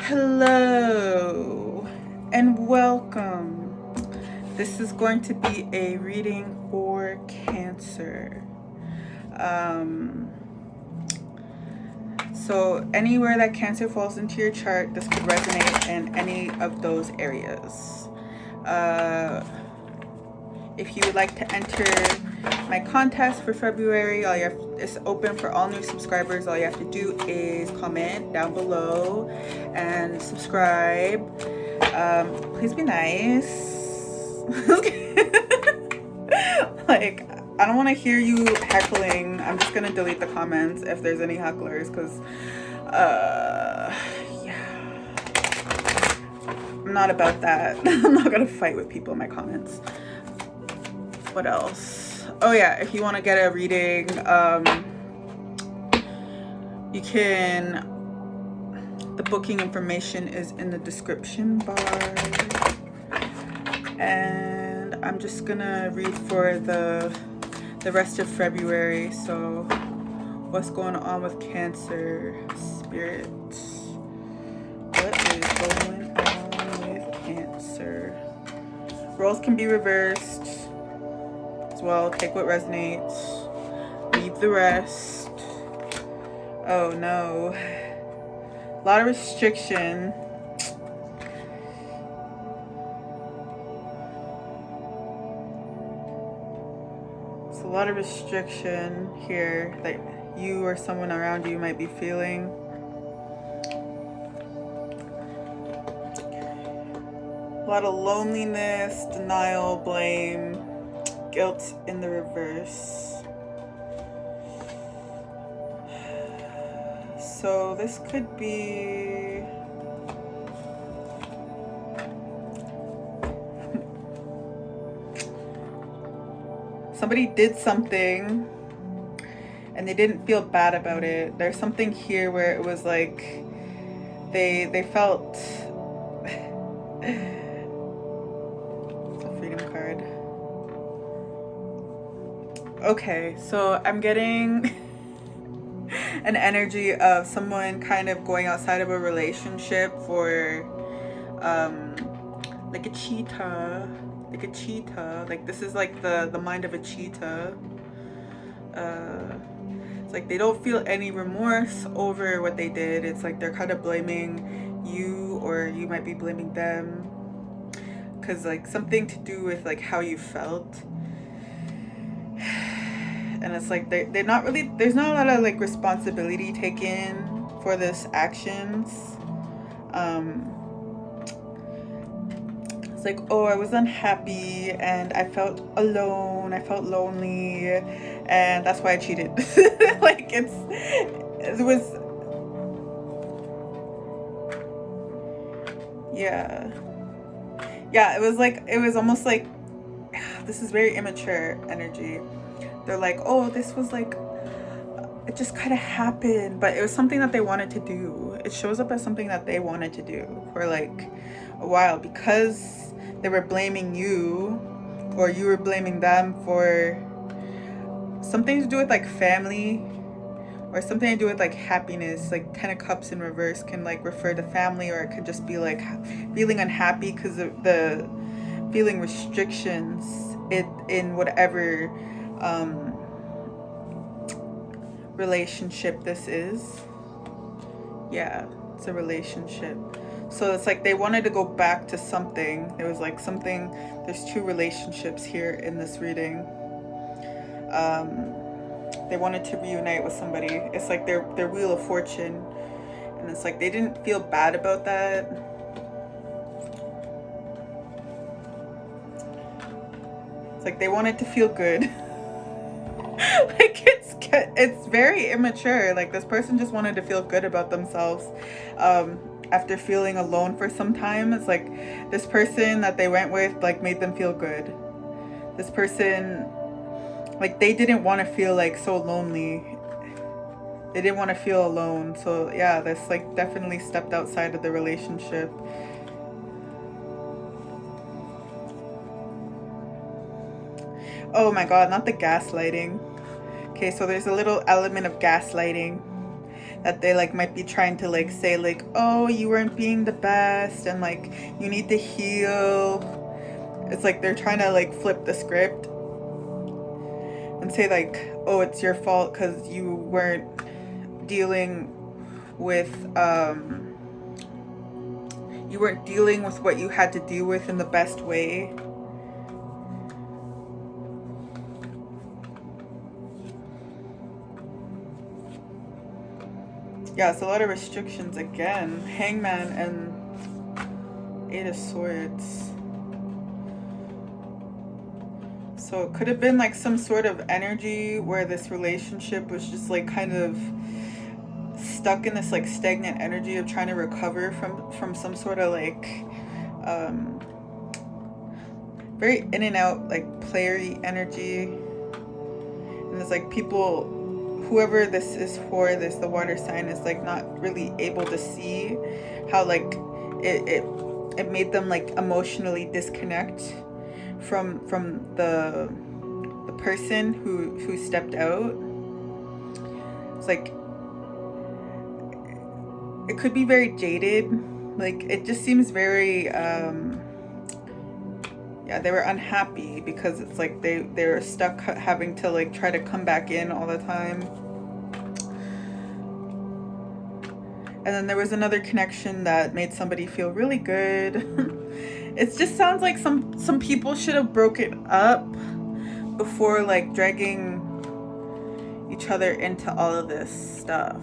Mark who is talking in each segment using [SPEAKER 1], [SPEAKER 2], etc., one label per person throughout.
[SPEAKER 1] Hello and welcome. This is going to be a reading for Cancer. So anywhere that Cancer falls into your chart, this could resonate in any of those areas. If you would like to enter my contest for February, it's open for all new subscribers. All you have to do is comment down below and subscribe. Please be nice. Like, I don't want to hear you heckling. I'm just gonna delete the comments if there's any hecklers, because yeah, I'm not about that. I'm not gonna fight with people in my comments. What else? Oh yeah, if you want to get a reading, you can. The booking information is in the description bar. And I'm just gonna read for the rest of February. So what's going on with Cancer Spirit? What is going on with Cancer? Roles can be reversed as well. Take what resonates, leave the rest. Oh no, a lot of restriction. It's a lot of restriction here that you or someone around you might be feeling. A lot of loneliness, denial, blame, guilt in the reverse. So this could be somebody did something and they didn't feel bad about it. There's something here where it was like they felt it's a freedom card. Okay, so I'm getting an energy of someone kind of going outside of a relationship for like a cheetah. Like this is like the mind of a cheetah. It's like they don't feel any remorse over what they did. It's like they're kind of blaming you, or you might be blaming them, because like something to do with like how you felt. And it's like they're not really, there's not a lot of like responsibility taken for this actions. It's like, oh, I was unhappy and I felt alone, I felt lonely, and that's why I cheated. Like it was, yeah, it was like, it was almost like, this is very immature energy. They're like, oh, this was like, it just kind of happened, but it was something that they wanted to do. It shows up as something that they wanted to do for like a while, because they were blaming you, or you were blaming them for something to do with like family, or something to do with like happiness. Like 10 of Cups in reverse can like refer to family, or it could just be like feeling unhappy because of the feeling restrictions in whatever relationship this is. Yeah, it's a relationship. So it's like they wanted to go back to something. There was like something, there's two relationships here in this reading. They wanted to reunite with somebody. It's like their Wheel of Fortune, and it's like they didn't feel bad about that. It's like they wanted to feel good. Like it's very immature. Like this person just wanted to feel good about themselves after feeling alone for some time. It's like this person that they went with like made them feel good. This person, like, they didn't want to feel like so lonely. They didn't want to feel alone. So yeah, this like definitely stepped outside of the relationship. Oh my god, not the gaslighting. Okay, so there's a little element of gaslighting. that they like might be trying to like say like, oh, you weren't being the best and like you need to heal. It's like they're trying to like flip the script and say like, oh, it's your fault because you weren't dealing with what you had to deal with in the best way. Yeah, it's a lot of restrictions again. Hangman and Eight of Swords. So it could have been like some sort of energy where this relationship was just like kind of stuck in this like stagnant energy of trying to recover from some sort of like very in and out like playery energy. And it's like people, whoever this is for, the water sign is like not really able to see how like it made them like emotionally disconnect from the person who stepped out. It's like it could be very jaded. Like it just seems very yeah, they were unhappy because it's like they were stuck having to like try to come back in all the time. And then there was another connection that made somebody feel really good. It just sounds like some people should have broken up before like dragging each other into all of this stuff.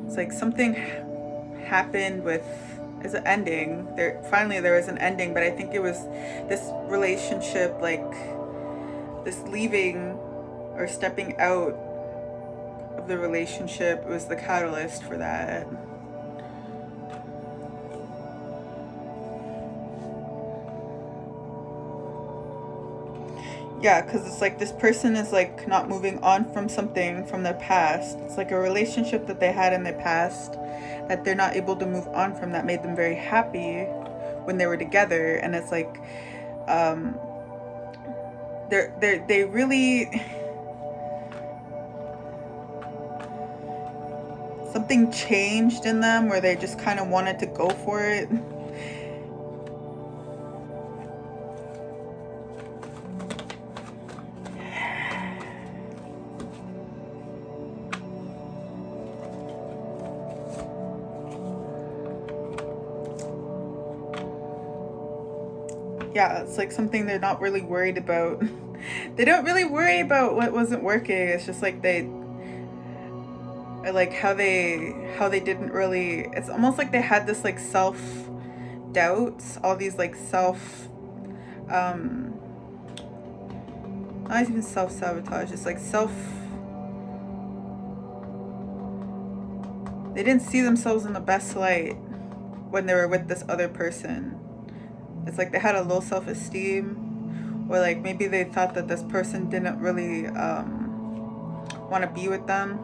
[SPEAKER 1] It's like something happened with, is an ending. Finally there was an ending, but I think it was this relationship, like this leaving or stepping out of the relationship was the catalyst for that. Yeah, because it's like this person is like not moving on from something from their past. It's like a relationship that they had in their past that they're not able to move on from, that made them very happy when they were together. And it's like they really, something changed in them where they just kind of wanted to go for it. Yeah, it's like something they're not really worried about. They don't really worry about what wasn't working. It's just like they like how they didn't really, it's almost like they had this like self doubts, all these like self not even self-sabotage, it's like they didn't see themselves in the best light when they were with this other person. It's like they had a low self-esteem, or like maybe they thought that this person didn't really want to be with them,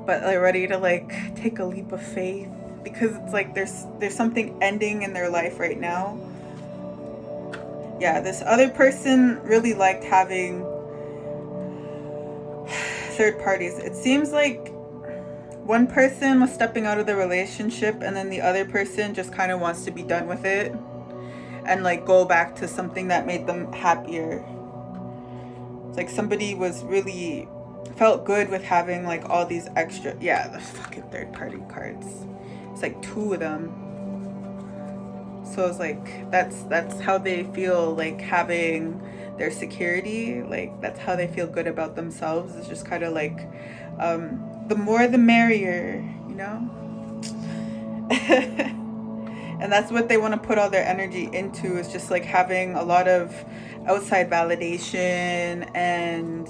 [SPEAKER 1] but they're ready to like take a leap of faith because it's like there's something ending in their life right now. Yeah, this other person really liked having third parties. It seems like one person was stepping out of the relationship and then the other person just kind of wants to be done with it and like go back to something that made them happier. It's like somebody was really felt good with having like all these extra, yeah, the fucking third party cards. It's like 2 of them. So it's like that's how they feel, like having their security, like that's how they feel good about themselves. It's just kind of like the more the merrier, you know. And that's what they want to put all their energy into, is just like having a lot of outside validation and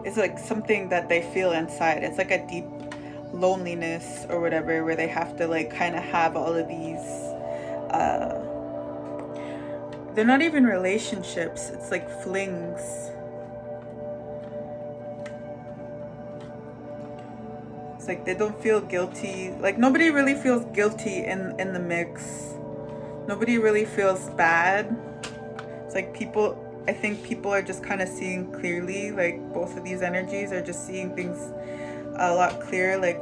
[SPEAKER 1] it's like something that they feel inside. It's like a deep loneliness or whatever, where they have to like kind of have all of these they're not even relationships, it's like flings. It's like they don't feel guilty, like nobody really feels guilty in the mix. Nobody really feels bad. It's like people I think people are just kind of seeing clearly, like both of these energies are just seeing things a lot clearer, like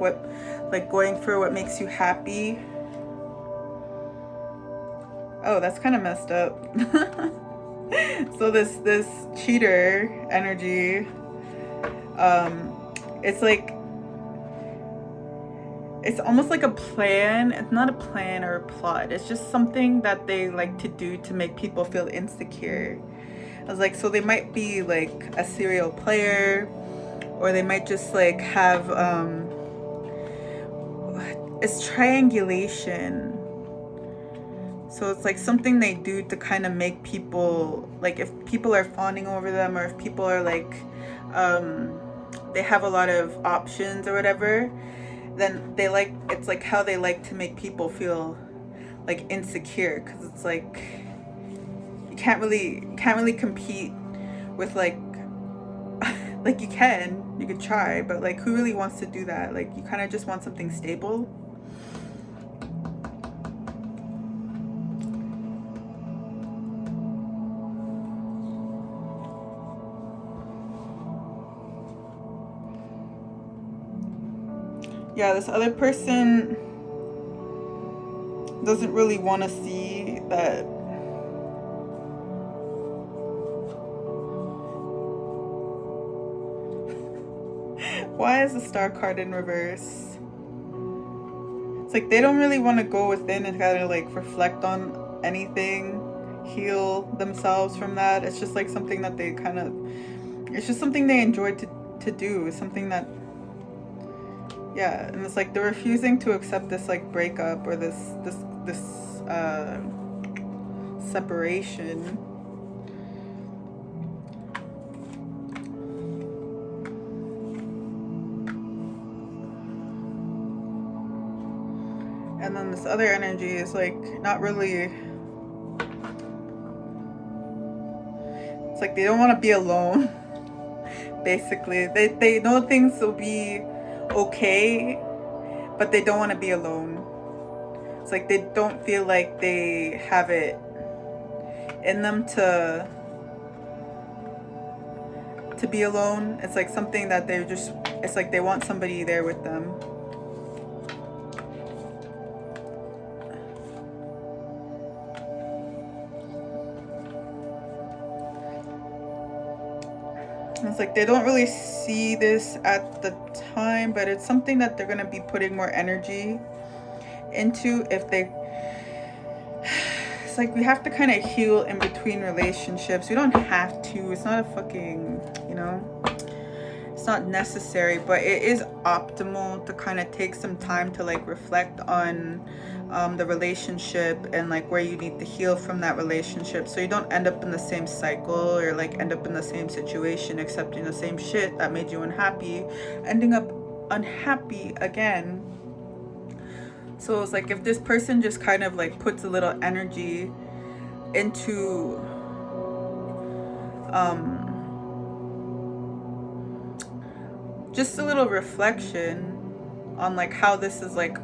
[SPEAKER 1] going for what makes you happy. Oh, that's kind of messed up. So this cheater energy, it's like, it's almost like a plan. It's not a plan or a plot. It's just something that they like to do to make people feel insecure. I was like, so they might be like a serial player, or they might just like have, it's triangulation. So it's like something they do to kind of make people, like if people are fawning over them, or if people are like, they have a lot of options or whatever, then they like, it's like how they like to make people feel like insecure, because it's like you can't really compete with like like you could try, but like who really wants to do that? Like you kind of just want something stable. Yeah, this other person doesn't really want to see that. Why is the Star card in reverse? It's like they don't really want to go within and kind of like reflect on anything, heal themselves from that. It's just like something that they kind of, it's just something they enjoy to do. It's something that, yeah, and it's like they're refusing to accept this like breakup or this separation. And then this other energy is like not really, it's like they don't want to be alone. Basically, they know things will be okay, but they don't want to be alone. It's like they don't feel like they have it in them to be alone. It's like something that they're just, it's like they want somebody there with them. It's like they don't really see this at the time, but it's something that they're going to be putting more energy into if they, it's like we have to kind of heal in between relationships. We don't have to. It's not a fucking, you know, it's not necessary, but it is optimal to kind of take some time to like reflect on the relationship and like where you need to heal from that relationship, so you don't end up in the same cycle or like end up in the same situation, accepting the same shit that made you unhappy, ending up unhappy again. So it's like if this person just kind of like puts a little energy into just a little reflection on like how this is like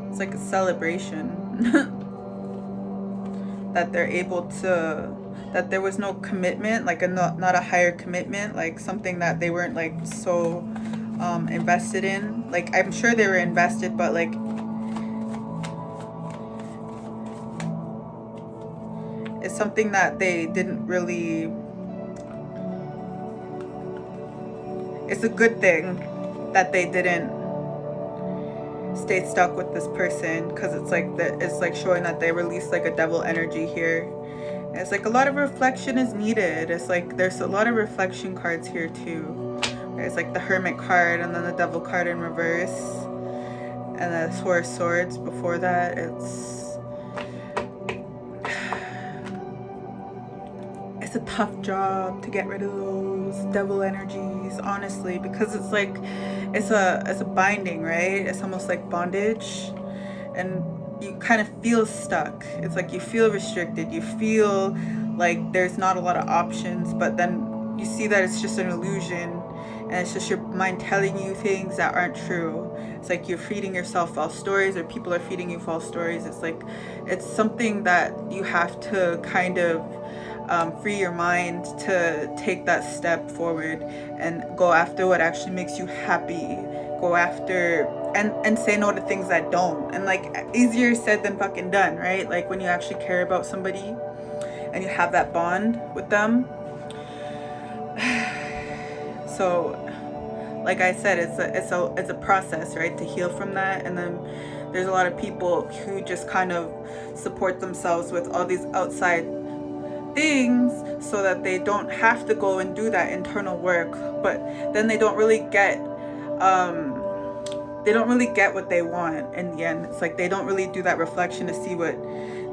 [SPEAKER 1] it's like a celebration that they're able to, that there was no commitment, like not a higher commitment, like something that they weren't like so invested in. Like I'm sure they were invested, but like it's something that they didn't really, it's a good thing that they didn't stay stuck with this person, because it's like it's like showing that they released like a devil energy here. And it's like a lot of reflection is needed. It's like there's a lot of reflection cards here too. There's like the Hermit card, and then the Devil card in reverse, and the Four of Swords before that. It's a tough job to get rid of those devil energies, honestly, because it's like it's a binding, right? It's almost like bondage, and you kind of feel stuck. It's like you feel restricted, you feel like there's not a lot of options, but then you see that it's just an illusion, and it's just your mind telling you things that aren't true. It's like you're feeding yourself false stories, or people are feeding you false stories. It's like it's something that you have to kind of free your mind to take that step forward and go after what actually makes you happy. Go after and say no to things that don't. And like, easier said than fucking done, right? Like when you actually care about somebody and you have that bond with them. So like I said, it's a process, right, to heal from that. And then there's a lot of people who just kind of support themselves with all these outside things so that they don't have to go and do that internal work. But then they don't really get what they want in the end. It's like they don't really do that reflection to see what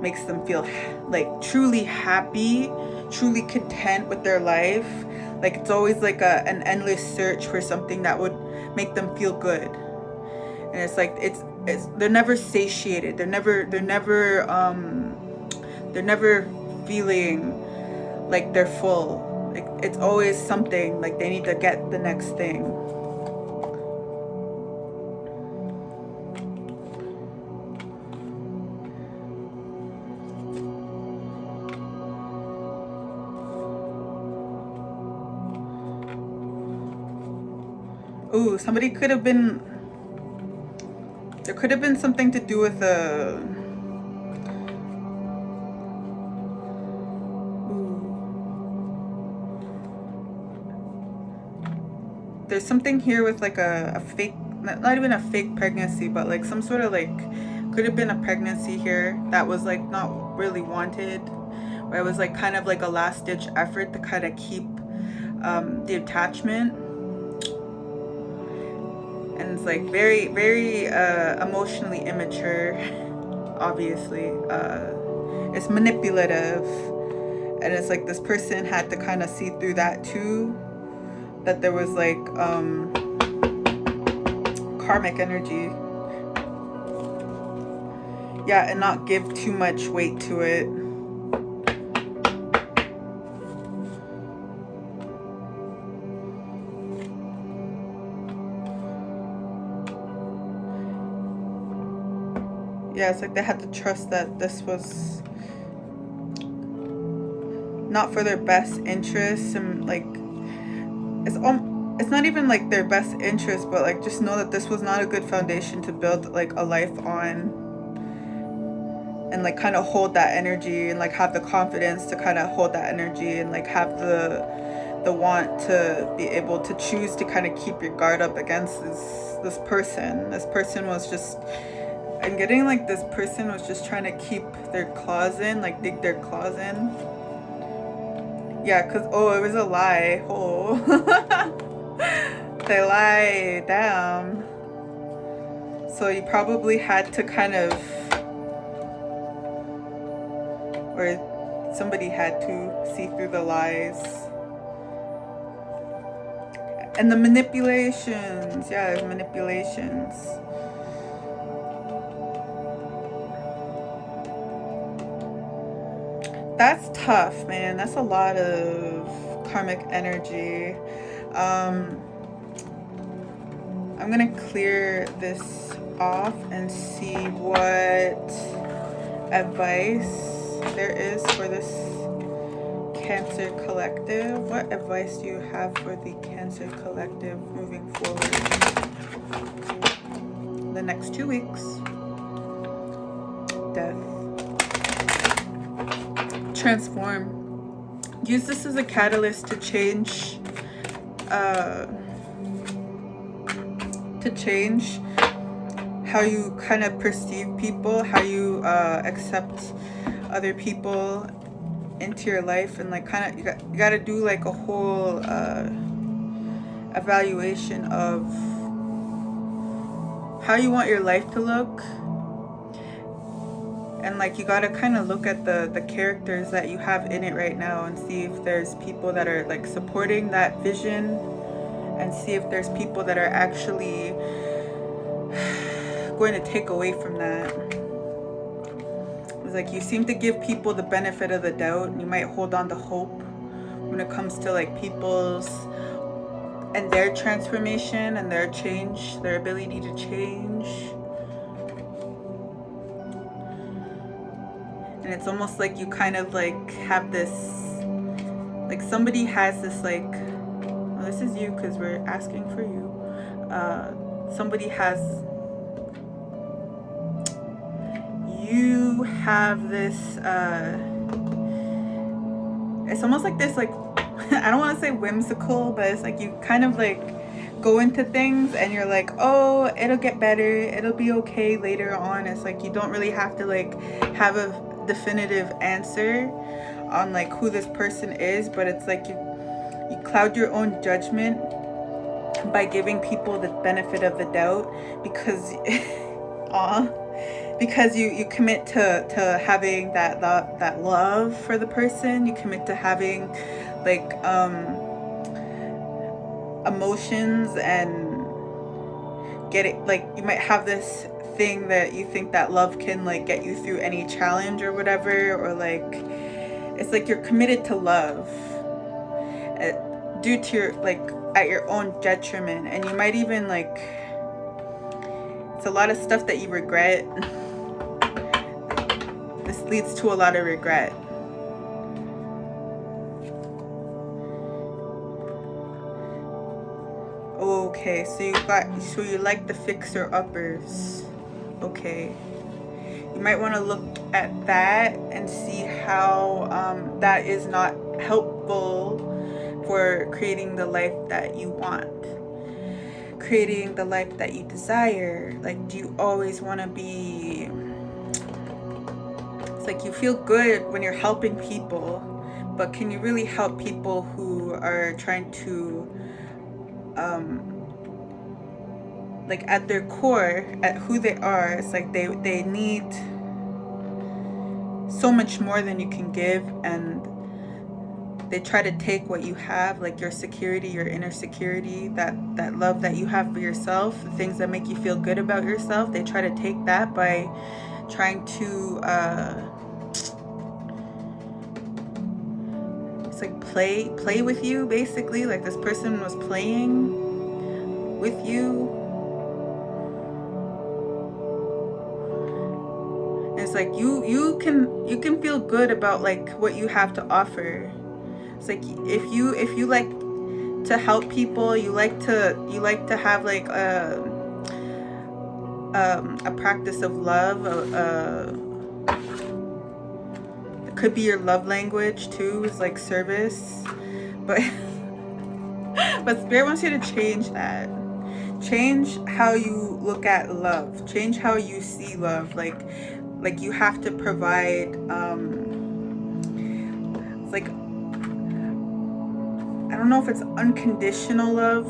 [SPEAKER 1] makes them feel like truly happy, truly content with their life. Like it's always like an endless search for something that would make them feel good. And it's like it's they're never satiated. They're never feeling like they're full. Like it's always something, like they need to get the next thing. Ooh, somebody could have been, there could have been something to do with a, there's something here with like a fake, not even a fake pregnancy, but like some sort of like, could have been a pregnancy here that was like not really wanted, where it was like kind of like a last ditch effort to kind of keep the attachment. And it's like very, very emotionally immature, obviously. It's manipulative. And it's like this person had to kind of see through that too. That there was like karmic energy. Yeah, and not give too much weight to it. Yeah, it's like they had to trust that this was not for their best interests, and like it's not even like their best interest, but like just know that this was not a good foundation to build like a life on, and like kind of hold that energy and like have the confidence to kind of hold that energy and like have the want to be able to choose to kind of keep your guard up against this person. This person was just, I'm getting like this person was just trying to keep their claws in, like dig their claws in. Yeah, because, oh, it was a lie. Oh. They lied. Damn. So you probably had to kind of, or somebody had to see through the lies. And the manipulations. Yeah, there's manipulations. That's tough, man. That's a lot of karmic energy. I'm gonna clear this off and see what advice there is for this Cancer Collective. What advice do you have for the Cancer Collective moving forward the next 2 weeks? Death. Transform. Use this as a catalyst to change how you kind of perceive people, how you accept other people into your life, and like kind of you got to do like a whole evaluation of how you want your life to look. And like you gotta kind of look at the characters that you have in it right now and see if there's people that are like supporting that vision, and see if there's people that are actually going to take away from that. It's like you seem to give people the benefit of the doubt, and you might hold on to hope when it comes to like people's and their transformation and their change, their ability to change. And it's almost like you kind of like have this like somebody has this like, well, this is you because we're asking for you. Somebody has, you have this, it's almost like this like, I don't want to say whimsical, but it's like you kind of like go into things and you're like, oh, it'll get better, it'll be okay later on. It's like you don't really have to like have a definitive answer on like who this person is, but it's like you cloud your own judgment by giving people the benefit of the doubt, because because you commit to having that love for the person. You commit to having like emotions, and get it, like you might have this thing that you think that love can like get you through any challenge or whatever, or like it's like you're committed to love due to your like at your own detriment, and you might even like, it's a lot of stuff that you regret. This leads to a lot of regret. Okay, so you like the fixer-uppers. Okay. You might want to look at that and see how that is not helpful for creating the life that you want, creating the life that you desire. Like, do you always want to be, it's like you feel good when you're helping people, but can you really help people who are trying to like at their core, at who they are, it's like they need so much more than you can give, and they try to take what you have, like your security, your inner security, that love that you have for yourself, the things that make you feel good about yourself. They try to take that by trying to it's like play with you, basically. Like this person was playing with you. And it's like you can feel good about like what you have to offer. It's like if you like to help people, you like to have like a practice of love. It could be your love language too, is like service, but but Spirit wants you to change that. Change how you look at love. Change how you see love. Like you have to provide. It's like, I don't know if it's unconditional love.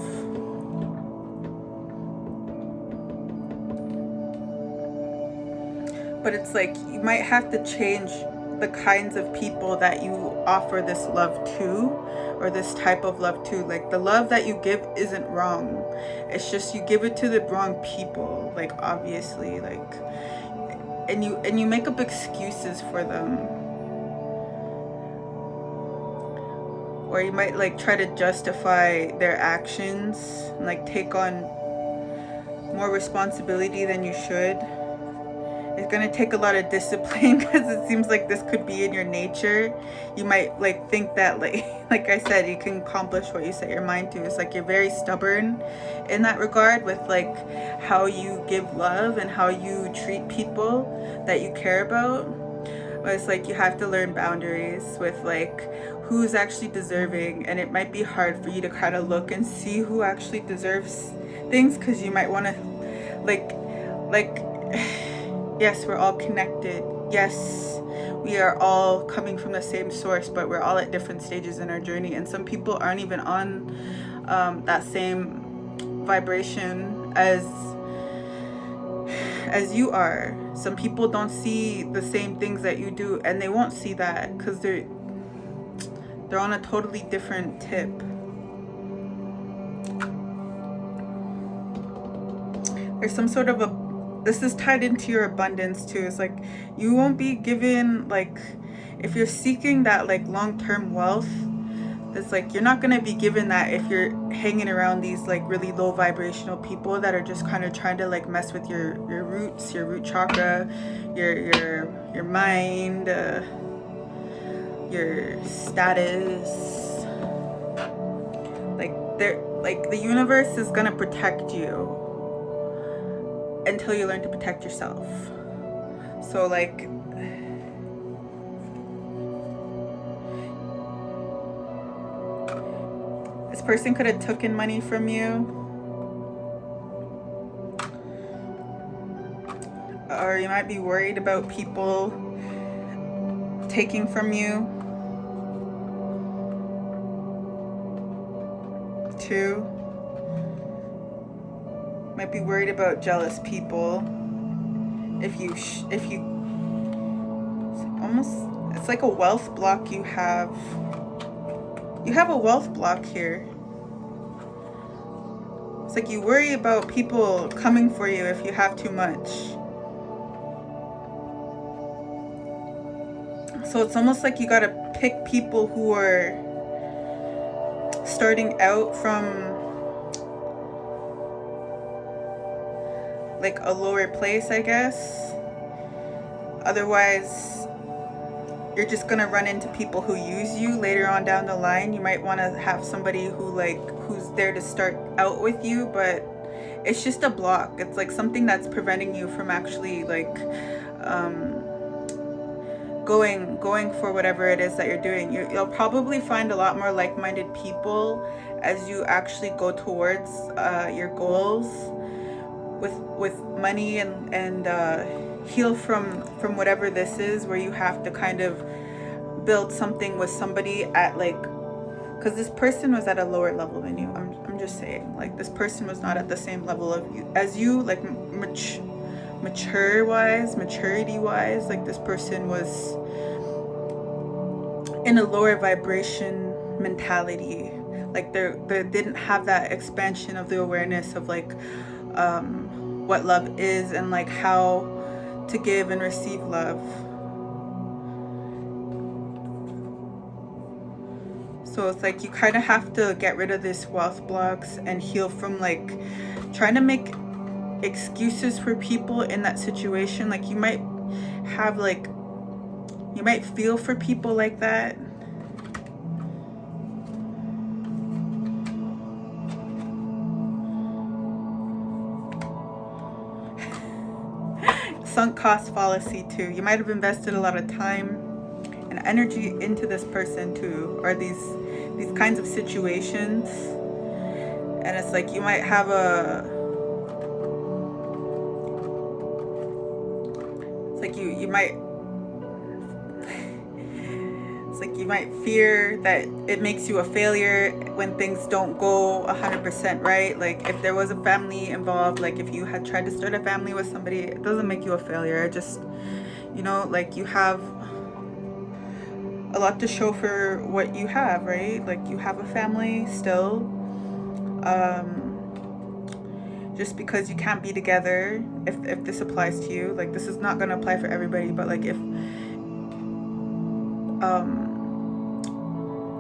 [SPEAKER 1] But it's like you might have to change the kinds of people that you offer this love to, or this type of love to. Like the love that you give isn't wrong. It's just you give it to the wrong people, like obviously, like, and you make up excuses for them. Or you might like try to justify their actions and like take on more responsibility than you should. It's gonna take a lot of discipline, because it seems like this could be in your nature. You might like think that like I said, you can accomplish what you set your mind to. It's like you're very stubborn in that regard with like how you give love and how you treat people that you care about. But it's like you have to learn boundaries with like who's actually deserving, and it might be hard for you to kind of look and see who actually deserves things, because you might want to like yes, we're all connected. Yes, we are all coming from the same source, but we're all at different stages in our journey. And some people aren't even on that same vibration as you are. Some people don't see the same things that you do, and they won't see that because they're on a totally different tip. There's some sort of this is tied into your abundance too. It's like you won't be given, like, if you're seeking that like long-term wealth, it's like you're not gonna be given that if you're hanging around these like really low vibrational people that are just kind of trying to like mess with your roots, your root chakra, your mind, your status. Like the universe is gonna protect you until you learn to protect yourself. So like, this person could have taken money from you, or you might be worried about people taking from you too. Might be worried about jealous people. If you almost, it's like a wealth block you have. You have a wealth block here. It's like you worry about people coming for you if you have too much. So it's almost like you gotta pick people who are starting out from like a lower place, I guess. Otherwise, you're just gonna run into people who use you later on down the line. You might want to have somebody who's there to start out with you, but it's just a block. It's like something that's preventing you from actually like going for whatever it is that you're doing. You'll probably find a lot more like-minded people as you actually go towards your goals with money and heal from whatever this is, where you have to kind of build something with somebody at like, because this person was at a lower level than you. I'm just saying, like, this person was not at the same level of you as you, like maturity wise. Like, this person was in a lower vibration mentality. Like, they didn't have that expansion of the awareness of like what love is and like how to give and receive love. So it's like you kind of have to get rid of these wealth blocks and heal from like trying to make excuses for people in that situation. Like, you might have like, you might feel for people like that. Sunk cost fallacy too. You might have invested a lot of time and energy into this person too, or these kinds of situations, and it's like you might have you might fear that it makes you a failure when things don't go 100% right. Like, if there was a family involved, like if you had tried to start a family with somebody, it doesn't make you a failure. It just, you know, like, you have a lot to show for what you have, right? Like, you have a family still. Just because you can't be together, if this applies to you, like, this is not going to apply for everybody, but like, if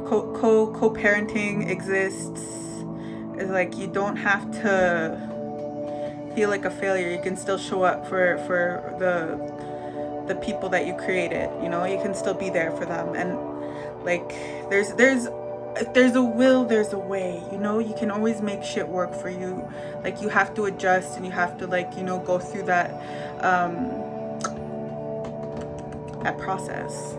[SPEAKER 1] co-parenting exists, is like, you don't have to feel like a failure. You can still show up for the people that you created, you know. You can still be there for them, and like, if there's a will, there's a way, you know. You can always make shit work for you. Like, you have to adjust, and you have to, like, you know, go through that that process.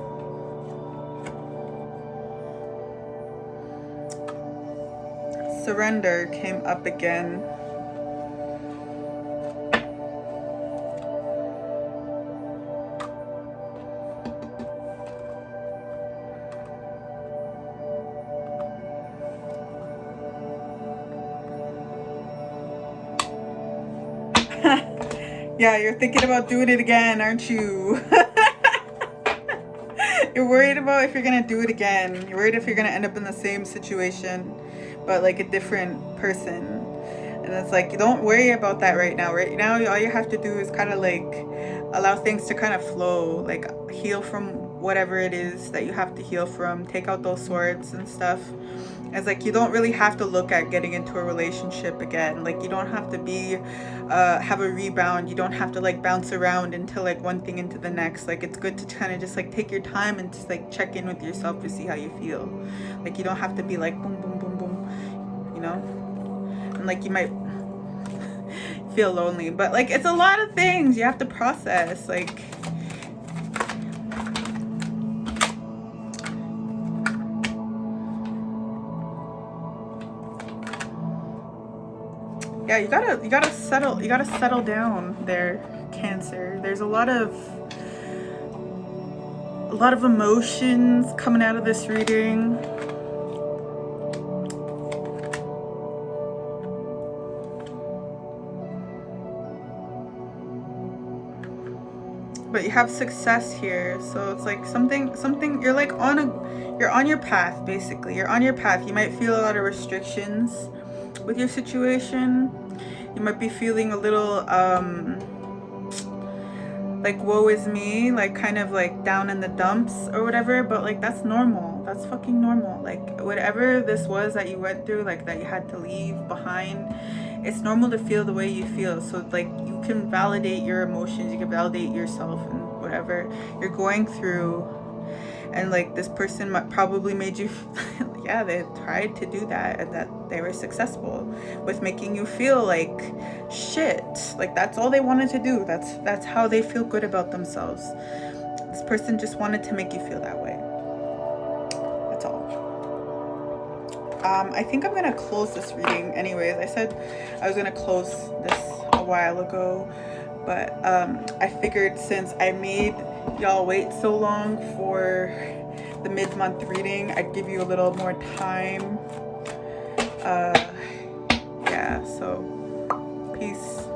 [SPEAKER 1] Surrender came up again. Yeah, you're thinking about doing it again, aren't you? You're worried about if you're gonna do it again. You're worried if you're gonna end up in the same situation, but like a different person. And it's like, you don't worry about that right now. Right now, all you have to do is kind of like allow things to kind of flow, like heal from whatever it is that you have to heal from. Take out those swords and stuff, It's like you don't really have to look at getting into a relationship again. Like you don't have to be have a rebound. You don't have to like bounce around into like one thing into the next. Like it's good to kind of just like take your time and just like check in with yourself to see how you feel. Like you don't have to be like boom boom boom boom, you know. And like you might feel lonely, but like it's a lot of things you have to process. Like yeah, you gotta settle down there, Cancer. There's a lot of emotions coming out of this reading. But you have success here, so it's like something you're like you're on your path. Basically you're on your path. You might feel a lot of restrictions with your situation. You might be feeling a little like woe is me, like kind of like down in the dumps or whatever, but like that's normal. That's fucking normal. Like whatever this was that you went through, like that you had to leave behind, it's normal to feel the way you feel. So like you can validate your emotions, you can validate yourself and whatever you're going through. And like this person probably made you yeah, they tried to do that, and that they were successful with making you feel like shit. Like that's all they wanted to do. That's how they feel good about themselves. This person just wanted to make you feel that way. That's all. I think I'm gonna close this reading anyways. I said I was gonna close this a while ago, but I figured since I made y'all wait so long for the mid-month reading, I'd give you a little more time. Yeah, so peace.